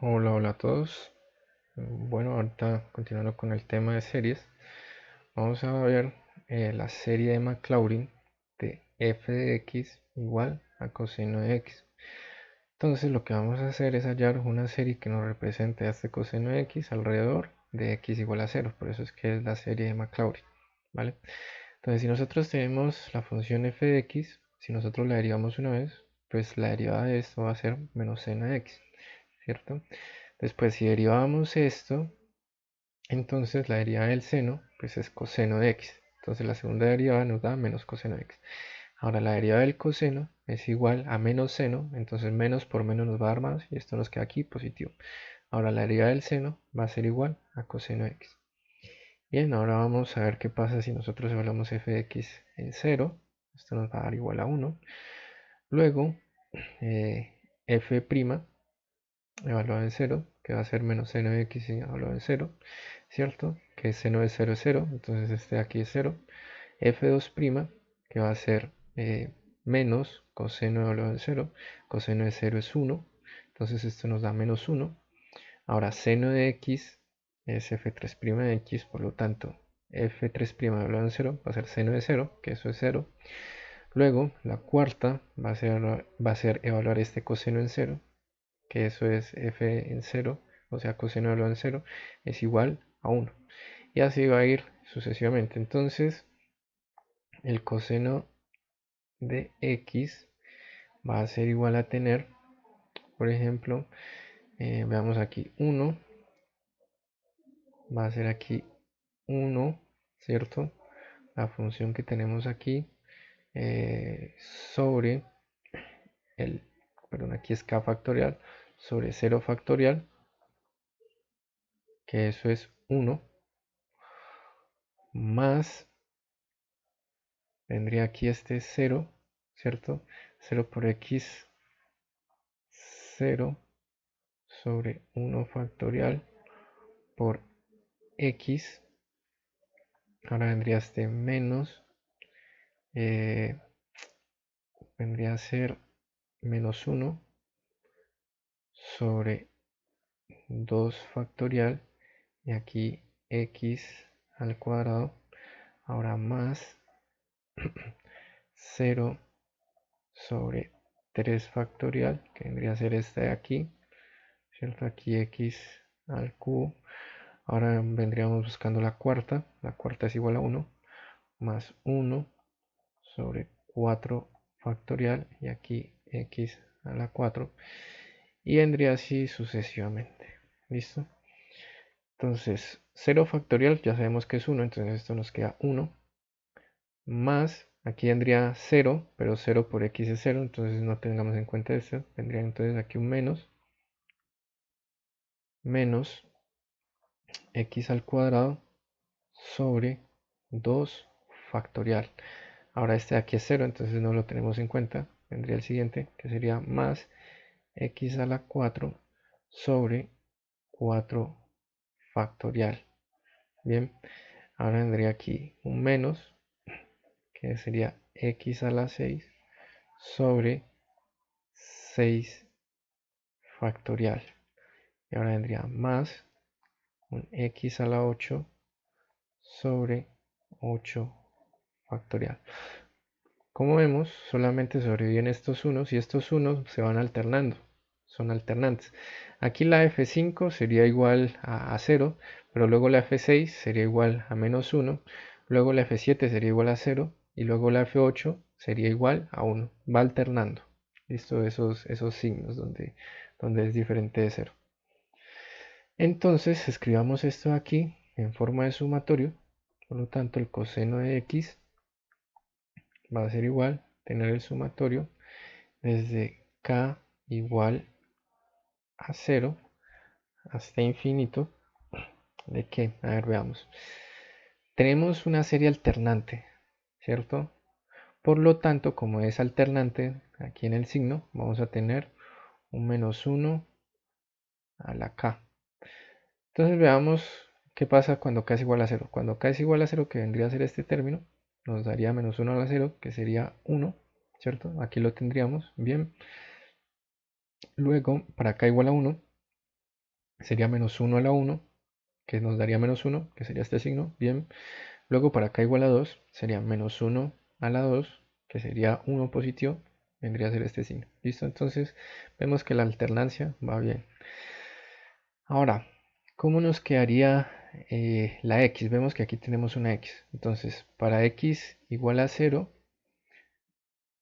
Hola, hola a todos. Bueno, ahorita continuando con el tema de series, vamos a ver la serie de Maclaurin de f de x igual a coseno de x. Entonces lo que vamos a hacer es hallar una serie que nos represente a este coseno de x alrededor de x igual a 0. Por eso es que es la serie de Maclaurin, ¿vale? Entonces si nosotros tenemos la función f de x, si nosotros la derivamos una vez, pues la derivada de esto va a ser menos seno de x, ¿cierto? Después, si derivamos esto, entonces la derivada del seno, pues es coseno de x. Entonces la segunda derivada nos da menos coseno de x. Ahora la derivada del coseno es igual a menos seno, entonces menos por menos nos va a dar más y esto nos queda aquí positivo. Ahora la derivada del seno va a ser igual a coseno de x. Bien, ahora vamos a ver qué pasa si nosotros evaluamos f de x en 0. Esto nos va a dar igual a 1. Luego, f' evaluado en 0, que va a ser menos seno de x evaluado en 0, ¿cierto? Que seno de 0 es 0, entonces este de aquí es 0. f2', que va a ser menos coseno evaluado en 0, coseno de 0 es 1, entonces esto nos da menos 1. Ahora seno de x es f3' de x, por lo tanto f3' evaluado en 0 va a ser seno de 0, que eso es 0. Luego la cuarta va a ser evaluar este coseno en 0, que eso es f en 0, o sea, coseno de lo en 0, es igual a 1. Y así va a ir sucesivamente. Entonces, el coseno de x va a ser igual a tener, por ejemplo, veamos aquí 1, va a ser aquí 1, ¿cierto? La función que tenemos aquí sobre el, perdón, aquí es k factorial, sobre 0 factorial, que eso es 1, más vendría aquí este 0, ¿cierto? 0 por x, 0 sobre 1 factorial por x. Ahora vendría este menos, eh, vendría a ser menos 1 sobre 2 factorial y aquí x al cuadrado. Ahora más 0 sobre 3 factorial, que vendría a ser este de aquí, ¿cierto? Aquí x al cubo. Ahora vendríamos buscando la cuarta es igual a 1, más 1 sobre 4 factorial, y aquí x a la 4, y vendría así sucesivamente. ¿Listo? Entonces 0 factorial ya sabemos que es 1, entonces esto nos queda 1, más, aquí vendría 0, pero 0 por x es 0, entonces no tengamos en cuenta esto, vendría entonces aquí un menos x al cuadrado sobre 2 factorial. Ahora este de aquí es 0, entonces no lo tenemos en cuenta. Vendría el siguiente, que sería más x a la 4 sobre 4 factorial. Bien, ahora vendría aquí un menos, que sería x a la 6 sobre 6 factorial. Y ahora vendría más un x a la 8 sobre 8 factorial. Como vemos, solamente sobreviven estos unos y estos unos se van alternando, son alternantes. Aquí la F5 sería igual a 0, pero luego la F6 sería igual a menos 1, luego la F7 sería igual a 0 y luego la F8 sería igual a 1. Va alternando. ¿Listo? Esos signos donde es diferente de 0. Entonces escribamos esto aquí en forma de sumatorio. Por lo tanto, el coseno de x va a ser igual, tener el sumatorio desde k igual a 0 hasta infinito. ¿De qué? A ver, veamos. Tenemos una serie alternante, ¿cierto? Por lo tanto, como es alternante, aquí en el signo vamos a tener un menos 1 a la k. Entonces veamos qué pasa cuando k es igual a 0. Cuando k es igual a 0, que vendría a ser este término, nos daría menos 1 a la 0, que sería 1, ¿cierto? Aquí lo tendríamos, bien. Luego, para k igual a 1, sería menos 1 a la 1, que nos daría menos 1, que sería este signo, bien. Luego para k igual a 2 sería menos 1 a la 2, que sería 1 positivo, vendría a ser este signo. ¿Listo? Entonces vemos que la alternancia va bien. Ahora, ¿cómo nos quedaría la x? Vemos que aquí tenemos una x. Entonces, para x igual a 0,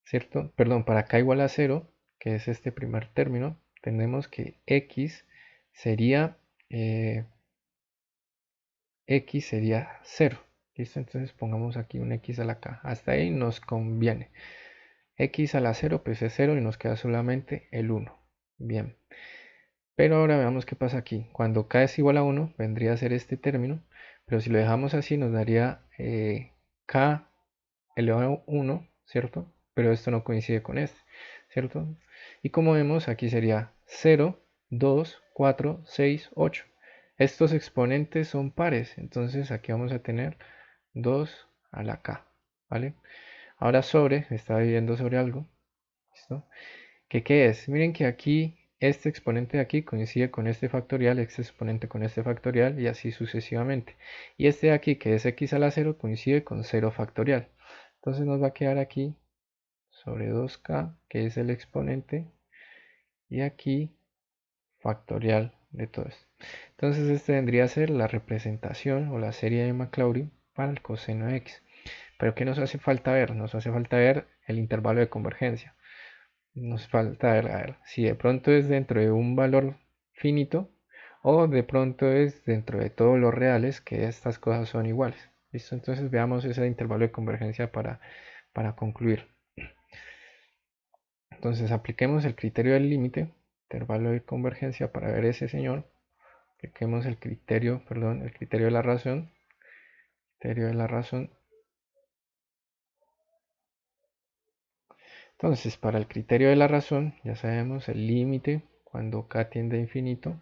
¿cierto? Perdón, para k igual a 0, que es este primer término, tenemos que eh, x sería 0. ¿Listo? Entonces pongamos aquí un x a la k. Hasta ahí nos conviene. X a la 0 pues es 0 y nos queda solamente el 1. Bien. Pero ahora veamos qué pasa aquí. Cuando k es igual a 1 vendría a ser este término. Pero si lo dejamos así nos daría k elevado a 1, ¿cierto? Pero esto no coincide con este, ¿cierto? Y como vemos aquí sería 0, 2, 4, 6, 8. Estos exponentes son pares, entonces aquí vamos a tener 2 a la k, ¿vale? Ahora sobre, está dividiendo sobre algo, ¿listo? ¿Qué es? Miren que aquí este exponente de aquí coincide con este factorial, este exponente con este factorial y así sucesivamente. Y este de aquí, que es x a la 0, coincide con 0 factorial. Entonces nos va a quedar aquí sobre 2k, que es el exponente, y aquí factorial de todo esto. Entonces este vendría a ser la representación o la serie de Maclaurin para el coseno de x. Pero ¿qué nos hace falta ver? Nos hace falta ver el intervalo de convergencia. Nos falta ver, a ver, si de pronto es dentro de un valor finito o de pronto es dentro de todos los reales que estas cosas son iguales. ¿Listo? Entonces veamos ese intervalo de convergencia para concluir. Entonces apliquemos el criterio del límite, intervalo de convergencia para ver ese señor. Apliquemos el criterio, perdón, el criterio de la razón. Criterio de la razón. Entonces, para el criterio de la razón, ya sabemos el límite cuando k tiende a infinito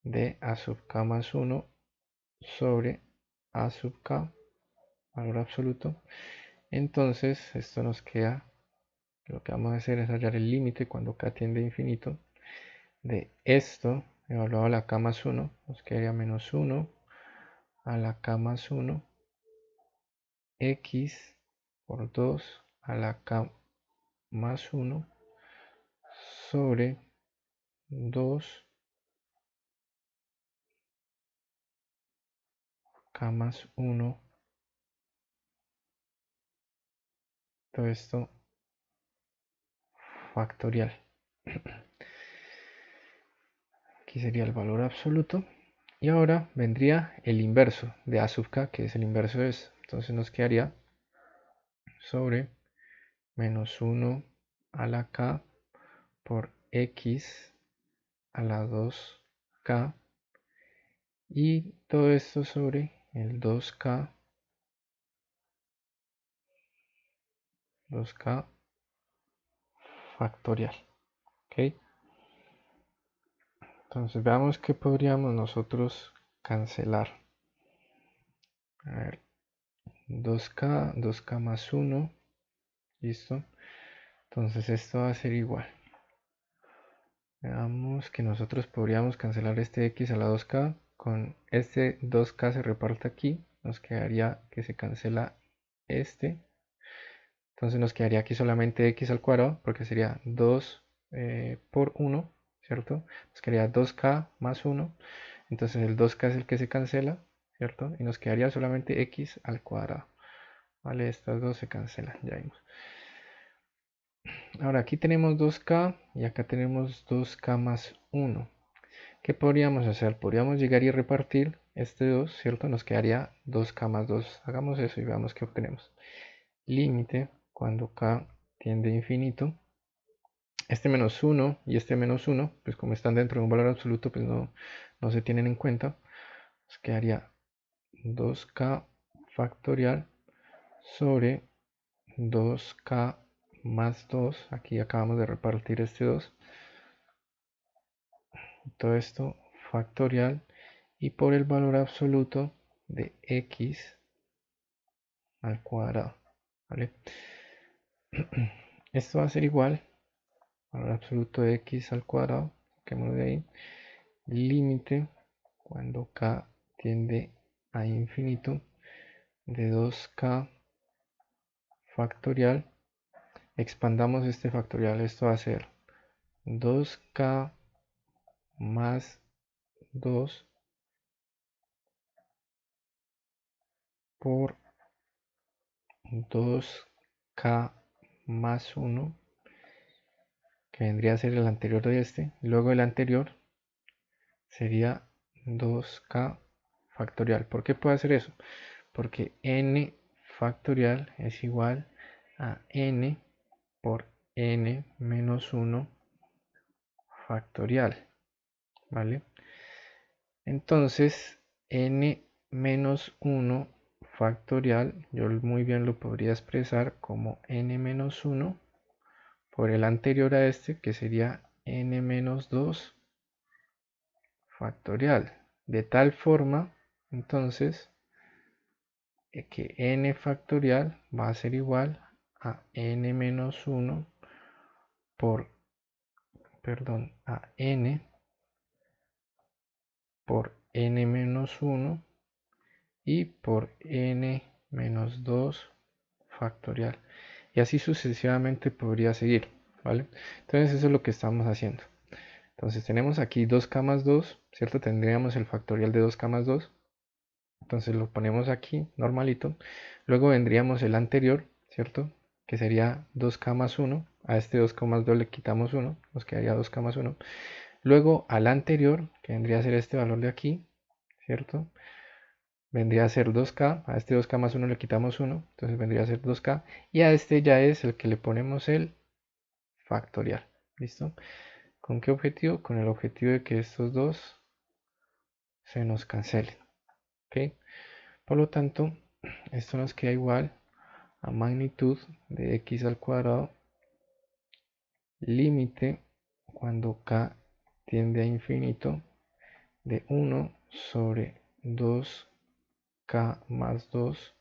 de a sub k más 1 sobre a sub k, valor absoluto. Entonces, esto nos queda, lo que vamos a hacer es hallar el límite cuando k tiende a infinito de esto, evaluado a la k más 1, nos quedaría menos 1 a la k más 1, x por 2 a la k más 1 sobre 2 k más 1, todo esto factorial. Aquí sería el valor absoluto. Y ahora vendría el inverso de a sub k, que es el inverso de eso. Entonces nos quedaría sobre menos 1 a la k por x a la 2k. Y todo esto sobre el 2k factorial. ¿Ok? Entonces veamos qué podríamos nosotros cancelar. A ver, 2k más 1. Listo. Entonces esto va a ser igual. Veamos que nosotros podríamos cancelar este x a la 2k. Con este 2k se reparte aquí. Nos quedaría que se cancela este. Entonces nos quedaría aquí solamente x al cuadrado, porque sería 2 por 1, ¿cierto? Nos quedaría 2k más 1. Entonces el 2k es el que se cancela, ¿cierto? Y nos quedaría solamente x al cuadrado. Vale, estas dos se cancelan, ya vimos. Ahora aquí tenemos 2k y acá tenemos 2k más 1. ¿Qué podríamos hacer? Podríamos llegar y repartir este 2, ¿cierto? Nos quedaría 2k más 2. Hagamos eso y veamos qué obtenemos. Límite cuando k tiende a infinito. Este menos 1 y este menos 1, pues como están dentro de un valor absoluto, pues no se tienen en cuenta. Nos quedaría 2k factorial sobre 2k más 2. Aquí acabamos de repartir este 2. Todo esto factorial y por el valor absoluto de x al cuadrado, ¿vale? Esto va a ser igual valor absoluto de x al cuadrado, saquémoslo de ahí, límite cuando k tiende a infinito de 2k factorial. Expandamos este factorial, esto va a ser 2k más 2 por 2k más 1, que vendría a ser el anterior de este. Luego el anterior sería 2k factorial. ¿Por qué puedo hacer eso? Porque n factorial es igual a n por n menos 1 factorial, ¿vale? Entonces, n menos 1 factorial, yo muy bien lo podría expresar como n menos 1 por el anterior a este, que sería n menos 2 factorial. De tal forma, entonces, que n factorial va a ser igual a n menos 1 por, perdón, a n por n menos 1 y por n menos 2 factorial. Y así sucesivamente podría seguir, ¿vale? Entonces eso es lo que estamos haciendo. Entonces tenemos aquí 2k más 2, ¿cierto? Tendríamos el factorial de 2k más 2. Entonces lo ponemos aquí, normalito. Luego vendríamos el anterior, ¿cierto? Que sería 2k más 1. A este 2k más 2 le quitamos 1, nos quedaría 2k más 1. Luego al anterior, que vendría a ser este valor de aquí, ¿cierto? Vendría a ser 2k, a este 2k más 1 le quitamos 1, entonces vendría a ser 2k, y a este ya es el que le ponemos el factorial, ¿listo? ¿Con qué objetivo? Con el objetivo de que estos dos se nos cancelen, ¿ok? Por lo tanto, esto nos queda igual a magnitud de x al cuadrado, límite cuando k tiende a infinito de 1 sobre 2k más 2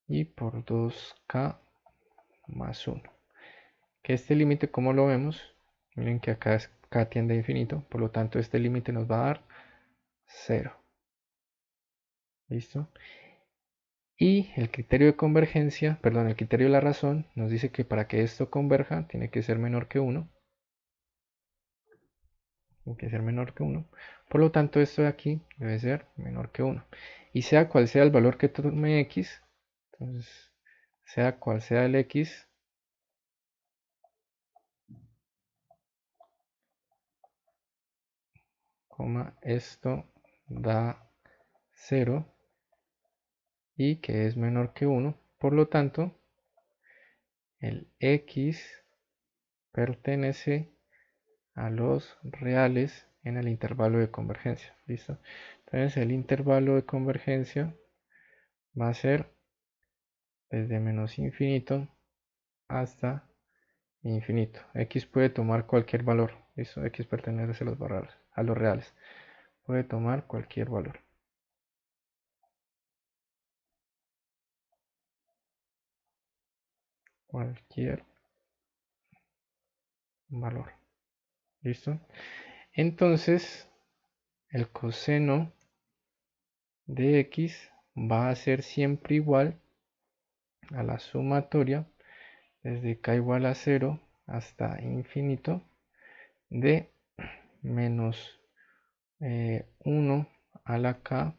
y por 2k más 1. Que este límite, como lo vemos, miren que acá k tiende a infinito, por lo tanto este límite nos va a dar 0. ¿Listo? Y el criterio de convergencia, perdón, el criterio de la razón nos dice que para que esto converja tiene que ser menor que 1. Tiene que ser menor que 1. Por lo tanto, esto de aquí debe ser menor que 1. Y sea cual sea el valor que tome x, entonces, sea cual sea el x, esto da 0 y que es menor que 1. Por lo tanto, el x pertenece a los reales en el intervalo de convergencia. ¿Listo? Entonces el intervalo de convergencia va a ser desde menos infinito hasta infinito. X puede tomar cualquier valor. ¿Listo? X pertenece a los reales. Puede tomar cualquier valor. Cualquier valor. ¿Listo? Entonces el coseno de x va a ser siempre igual a la sumatoria desde k igual a 0 hasta infinito de menos 1 a la k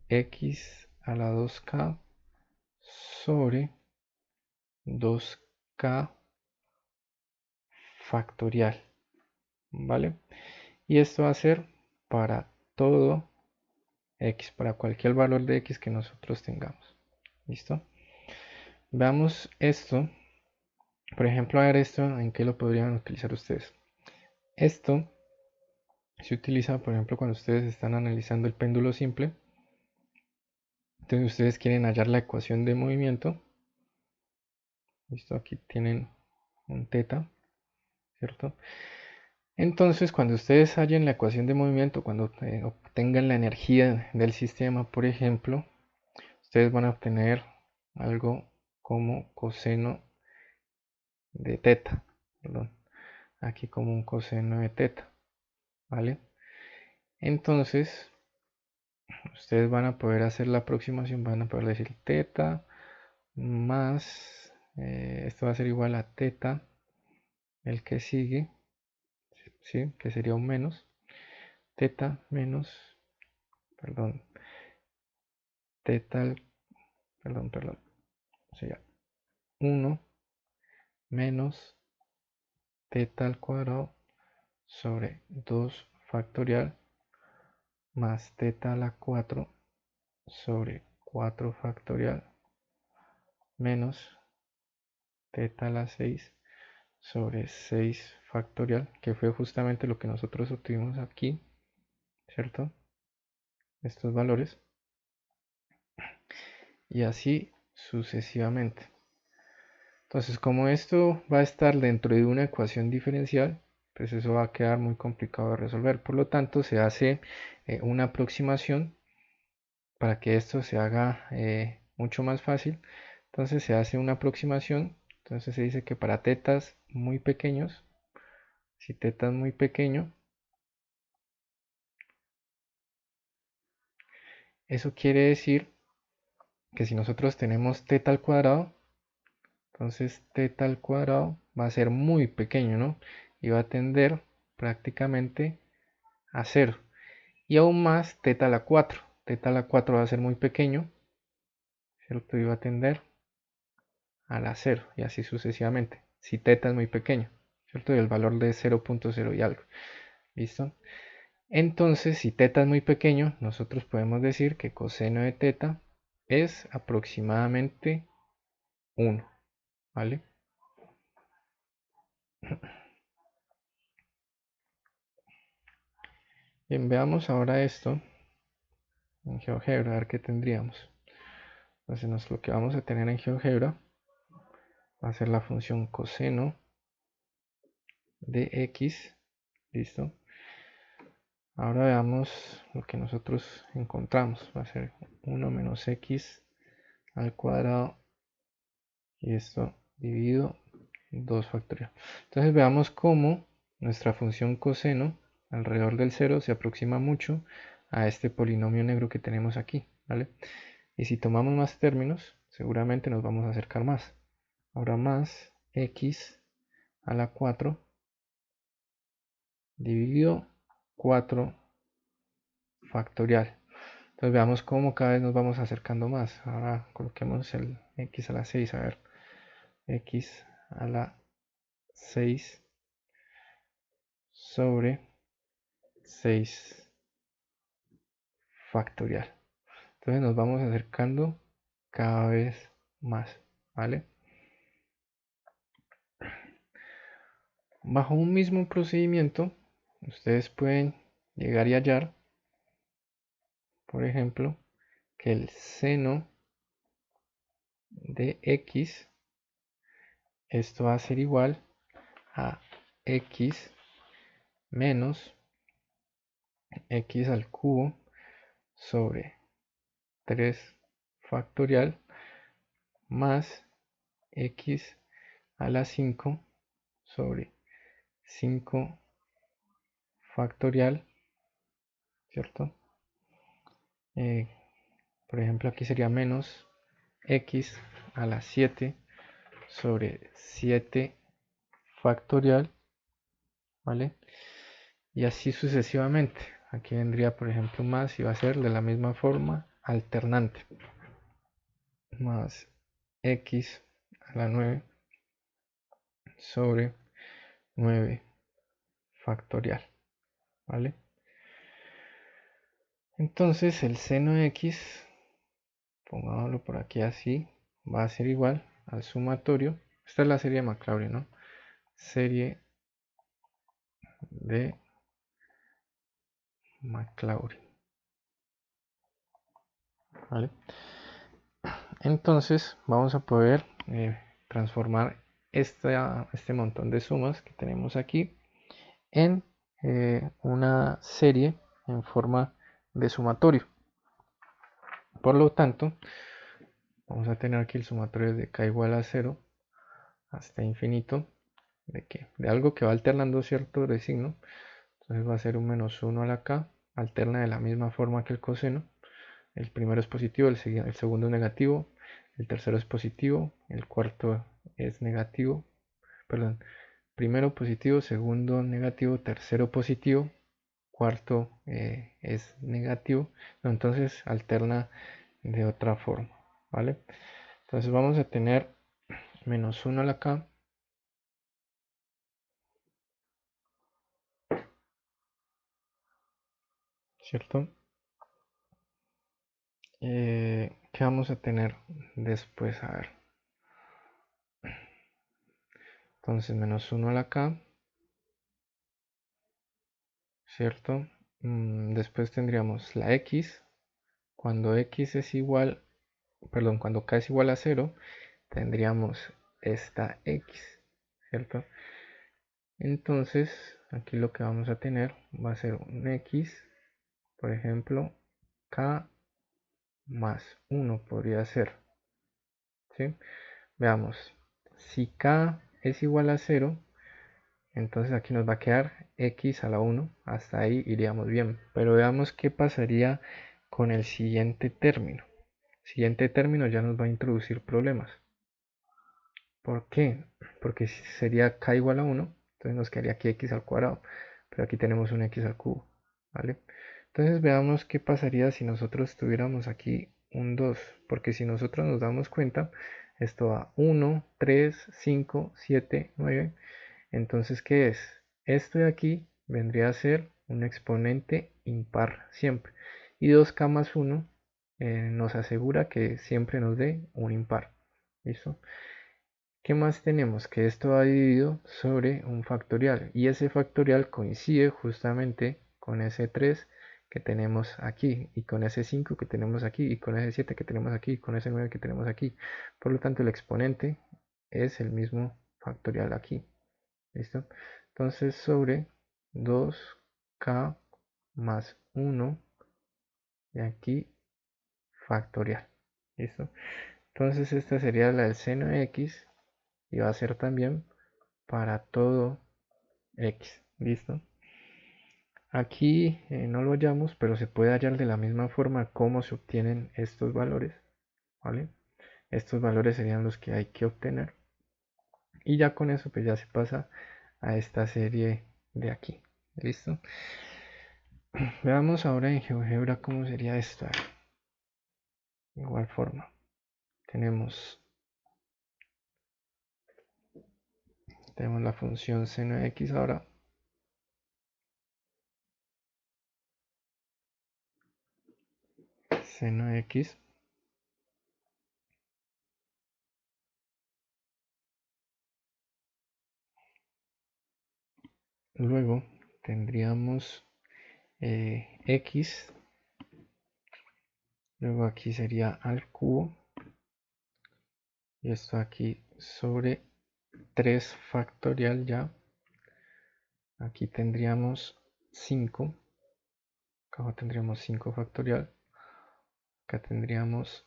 x a la 2k sobre 2k factorial, ¿vale? Y esto va a ser para todo x, para cualquier valor de x que nosotros tengamos. ¿Listo? Veamos esto. Por ejemplo, a ver esto, ¿en qué lo podrían utilizar ustedes? Esto se utiliza, por ejemplo, cuando ustedes están analizando el péndulo simple. Entonces ustedes quieren hallar la ecuación de movimiento. Listo, aquí tienen un teta, ¿cierto? Entonces, cuando ustedes hallen la ecuación de movimiento, cuando obtengan la energía del sistema, por ejemplo, ustedes van a obtener algo como coseno de teta, perdón, aquí como un coseno de teta. ¿vale? Entonces, ustedes van a poder hacer la aproximación, van a poder decir teta más, esto va a ser igual a teta, el que sigue, ¿sí? Que sería un menos, teta menos, perdón, teta, perdón, sería 1 menos teta al cuadrado sobre 2 factorial más teta a la 4 sobre 4 factorial menos teta a la 6 sobre 6 factorial, que fue justamente lo que nosotros obtuvimos aquí, ¿cierto? Estos valores, y así sucesivamente. Entonces, como esto va a estar dentro de una ecuación diferencial, pues eso va a quedar muy complicado de resolver. Por lo tanto, se hace una aproximación para que esto se haga mucho más fácil. Entonces se hace una aproximación. Entonces se dice que para tetas muy pequeños, si teta es muy pequeño, eso quiere decir que si nosotros tenemos teta al cuadrado, entonces teta al cuadrado va a ser muy pequeño, ¿no? Y va a tender prácticamente a 0. Y aún más teta a la 4. Teta a la 4 va a ser muy pequeño, ¿cierto? Y va a tender a la 0 y así sucesivamente. Si teta es muy pequeño, ¿cierto? Y el valor de 0.0 y algo. ¿Listo? Entonces, si teta es muy pequeño, nosotros podemos decir que coseno de teta es aproximadamente 1, ¿vale? Bien, veamos ahora esto en GeoGebra, a ver qué tendríamos. Entonces, lo que vamos a tener en GeoGebra va a ser la función coseno de x, ¿listo? Ahora veamos lo que nosotros encontramos. Va a ser 1 menos x al cuadrado y esto dividido en 2 factorial. Entonces veamos cómo nuestra función coseno alrededor del 0 se aproxima mucho a este polinomio negro que tenemos aquí, ¿vale? Y si tomamos más términos, seguramente nos vamos a acercar más. Ahora más x a la 4 dividido 4 factorial. Entonces veamos cómo cada vez nos vamos acercando más. Ahora coloquemos el x a la 6, a ver, x a la 6 sobre 6 factorial. Entonces nos vamos acercando cada vez más, ¿vale? Bajo un mismo procedimiento, ustedes pueden llegar y hallar, por ejemplo, que el seno de x, esto va a ser igual a x menos x al cubo sobre 3 factorial más x a la 5 sobre 5 factorial, ¿cierto? Por ejemplo, aquí sería menos x a la 7 sobre 7 factorial, ¿vale? Y así sucesivamente. Aquí vendría, por ejemplo, más y va a ser de la misma forma alternante. Más x a la 9 sobre 9 factorial, ¿vale? Entonces el seno de x, pongámoslo por aquí así, va a ser igual al sumatorio. Esta es la serie de Maclaurin, ¿no? Serie de Maclaurin, ¿vale? Entonces vamos a poder transformar este montón de sumas que tenemos aquí en una serie en forma de sumatorio. Por lo tanto, vamos a tener aquí el sumatorio de k igual a 0 hasta infinito de algo que va alternando cierto de signo. Entonces va a ser un menos 1 a la k, alterna de la misma forma que el coseno. El primero es positivo, el segundo es negativo, el tercero es positivo, el cuarto es negativo, perdón, primero positivo, segundo negativo, tercero positivo, cuarto es negativo, entonces alterna de otra forma, ¿vale? Entonces vamos a tener menos 1 a la k, ¿cierto? ¿Qué vamos a tener después? A ver. Entonces menos 1 a la k, ¿cierto? Después tendríamos la x. Cuando x es igual, perdón, cuando k es igual a 0, tendríamos esta x, ¿cierto? Entonces aquí lo que vamos a tener va a ser un x, por ejemplo, k más 1 podría ser, ¿sí? Veamos, si k es igual a 0, entonces aquí nos va a quedar x a la 1, hasta ahí iríamos bien, pero veamos qué pasaría con el siguiente término. El siguiente término ya nos va a introducir problemas. ¿Por qué? Porque sería k igual a 1, entonces nos quedaría aquí x al cuadrado, pero aquí tenemos un x al cubo, ¿vale? Entonces veamos qué pasaría si nosotros tuviéramos aquí un 2, porque si nosotros nos damos cuenta, esto va 1, 3, 5, 7, 9, entonces ¿qué es? Esto de aquí vendría a ser un exponente impar siempre, y 2k más 1 nos asegura que siempre nos dé un impar, ¿listo? ¿Qué más tenemos? Que esto va dividido sobre un factorial y ese factorial coincide justamente con ese 3 que tenemos aquí y con ese 5 que tenemos aquí y con ese 7 que tenemos aquí y con ese 9 que tenemos aquí. Por lo tanto el exponente es el mismo factorial aquí. ¿Listo? Entonces sobre 2k más 1 y aquí factorial. ¿Listo? Entonces esta sería la del seno de x y va a ser también para todo x, ¿listo? Aquí no lo hallamos, pero se puede hallar de la misma forma cómo se obtienen estos valores, ¿vale? Estos valores serían los que hay que obtener. Y ya con eso pues ya se pasa a esta serie de aquí, ¿listo? Veamos ahora en GeoGebra cómo sería esto. De igual forma, tenemos la función seno de x ahora. Seno de x. Luego tendríamos x, luego aquí sería al cubo, y esto aquí sobre 3 factorial ya, aquí tendríamos 5, acá tendríamos 5 factorial, acá tendríamos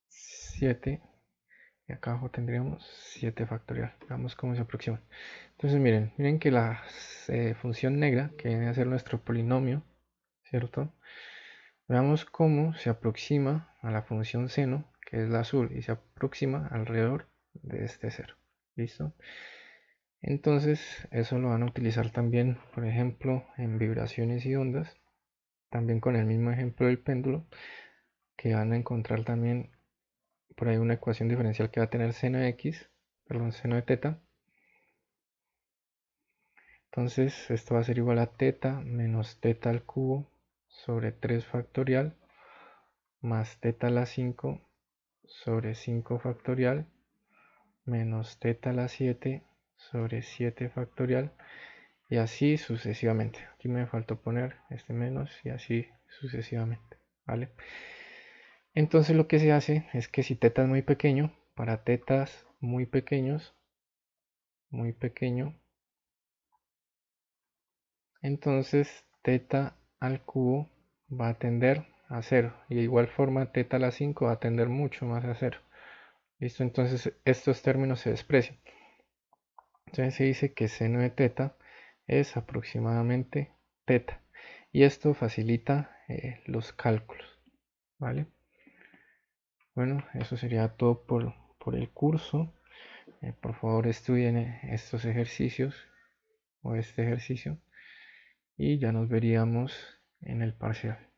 7, y acá abajo tendríamos 7 factorial. Veamos cómo se aproxima. Entonces miren que la función negra, que viene a ser nuestro polinomio, ¿cierto? Veamos cómo se aproxima a la función seno, que es la azul, y se aproxima alrededor de este cero. ¿Listo? Entonces, eso lo van a utilizar también, por ejemplo, en vibraciones y ondas, también con el mismo ejemplo del péndulo, que van a encontrar también por ahí una ecuación diferencial que va a tener seno de x, perdón, seno de teta. Entonces, esto va a ser igual a teta menos teta al cubo sobre 3 factorial más teta a la 5 sobre 5 factorial menos teta a la 7 sobre 7 factorial y así sucesivamente. Aquí me faltó poner este menos y así sucesivamente, ¿vale? Entonces lo que se hace es que si teta es muy pequeño, para tetas muy pequeños, muy pequeño, entonces teta al cubo va a tender a 0 y de igual forma teta a la 5 va a tender mucho más a 0. ¿Listo? Entonces estos términos se desprecian. Entonces se dice que seno de teta es aproximadamente teta. Y esto facilita los cálculos, ¿vale? Bueno, eso sería todo por el curso. Por favor, estudien estos ejercicios o este ejercicio y ya nos veríamos en el parcial.